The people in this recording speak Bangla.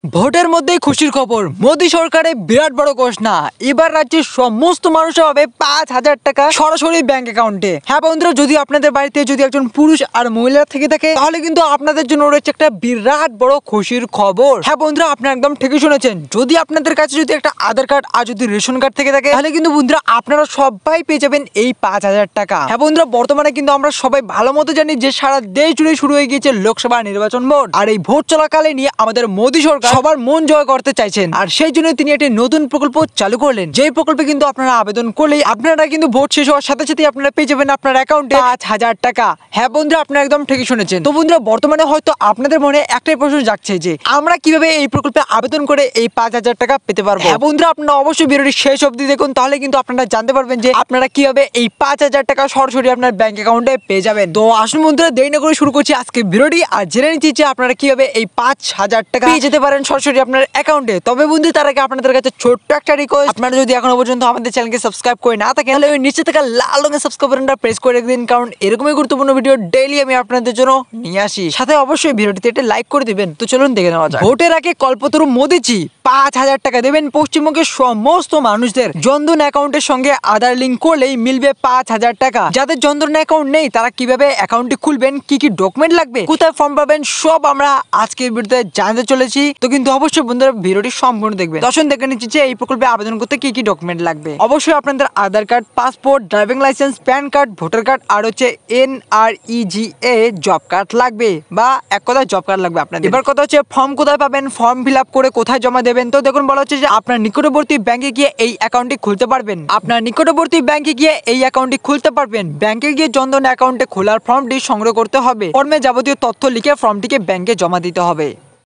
ভোটের মধ্যেই খুশির খবর, মোদী সরকারের বিরাট বড় ঘোষণা। এবার রাজ্যের সমস্ত মানুষের হবে 5,000 টাকা সরাসরি ব্যাংক অ্যাকাউন্টে। হ্যাঁ বন্ধুরা, যদি আপনাদের বাড়িতে যদি একজন পুরুষ আর মহিলা থেকে থাকে তাহলে কিন্তু আপনাদের জন্য রয়েছে একটা বিরাট বড় খুশির খবর। হ্যাঁ বন্ধুরা, আপনারা একদম ঠিকই শুনেছেন। যদি আপনাদের কাছে যদি একটা আধার কার্ড আর যদি রেশন কার্ড থেকে থাকে তাহলে কিন্তু বন্ধুরা আপনারা সবাই পেয়ে যাবেন এই 5,000 টাকা। হ্যাঁ বন্ধুরা, বর্তমানে কিন্তু আমরা সবাই ভালো মতো জানি যে সারা দেশ জুড়ে শুরু হয়ে গিয়েছে লোকসভা নির্বাচন ভোট। আর এই ভোট চলাকালে নিয়ে আমাদের মোদী সরকার সবার মন জয় করতে চাইছেন, আর সেই জন্য তিনি একটি নতুন প্রকল্প চালু করলেন। যে প্রকল্পে কিন্তু আপনারা আবেদন করলেই আপনারা কিন্তু ভোট শেষ হওয়ার সাথে সাথে আপনারা পেয়ে যাবেন আপনার অ্যাকাউন্টে 5,000 টাকা। হ্যাঁ বন্ধুরা, আপনারা একদম ঠিকই শুনেছেন। তো বন্ধুরা, বর্তমানে হয়তো আপনাদের মনে একটাই প্রশ্ন জাগছে যে আমরা কিভাবে এই প্রকল্পে আবেদন করে এই 5,000 টাকা পেতে পারবো। হ্যাঁ বন্ধুরা, আপনারা অবশ্যই ভিডিওটি শেষ অবধি দেখুন, তাহলে কিন্তু আপনারা জানতে পারবেন যে আপনারা কিভাবে এই 5,000 টাকা সরাসরি আপনার ব্যাংক অ্যাকাউন্টে পেয়ে যাবেন। তো আসুন বন্ধুরা, দেরি না করে শুরু করছি আজকে ভিডিওটি, আর জেনে নিচ্ছি যে আপনারা কিভাবে এই 5,000 টাকা পেয়ে যেতে পারেন সরাসরি আপনার অ্যাকাউন্টে। তবে বন্ধু, তার আগে আপনাদের কাছে ছোট্ট একটা রিকোয়েস্ট, আপনারা যদি এখনো পর্যন্ত আমাদের চ্যানেলকে সাবস্ক্রাইব করে না থাকেন তাহলে ওই নিচে থাকা লাল রঙের সাবস্ক্রাইব বাটনটা প্রেস করে রেখে দিন, কারণ এরকমই গুরুত্বপূর্ণ ভিডিও ডেইলি আমি আপনাদের জন্য নিয়ে আসি। সাথে অবশ্যই ভিডিওটিতে একটা লাইক করে দিবেন। তো চলুন দেখে নেওয়া যাক। ভোটের আগে কল্পতরু মোদিজি 5,000 টাকা দেবেন পশ্চিমবঙ্গের সমস্ত মানুষদের। জনধন অ্যাকাউন্টের সঙ্গে আধার লিঙ্ক করলেই মিলবে 5,000 টাকা। যাদের জনধন অ্যাকাউন্ট নেই তারা কিভাবে অ্যাকাউন্টটি খুলবেন, কি কি ডকুমেন্ট লাগবে, কোথায় ফর্ম পাবেন, সব আমরা আজকের ভিডিওতে জানতে চলেছি। তো কিন্তু অবশ্যই বন্ধুরা ভিডিওটি সম্পূর্ণ দেখবেন। দর্শন দেখে নিচ্ছি যে এই প্রকল্পে আবেদন করতে কি কি ডকুমেন্ট লাগবে। অবশ্যই আপনাদের Aadhaar card, passport, driving licence, PAN card, voter card আর হচ্ছে NREGA জব কার্ড লাগবে, বা এক কথায় জব কার্ড লাগবে আপনাদের। এবার কথা হচ্ছে ফর্ম কোথায় পাবেন, ফর্ম ফিল আপ করে কোথায় জমা দেবেন। তো দেখুন, বলা হচ্ছে যে আপনার নিকটবর্তী ব্যাংকে গিয়ে এই অ্যাকাউন্টটি খুলতে পারবেন। আপনার নিকটবর্তী ব্যাংকে গিয়ে এই অ্যাকাউন্টটি খুলতে পারবেন। ব্যাংকে গিয়ে জনধন অ্যাকাউন্টে খোলার ফর্মটি সংগ্রহ করতে হবে। ফর্মে যাবতীয় তথ্য লিখে ফর্মটিকে ব্যাংকে জমা দিতে হবে।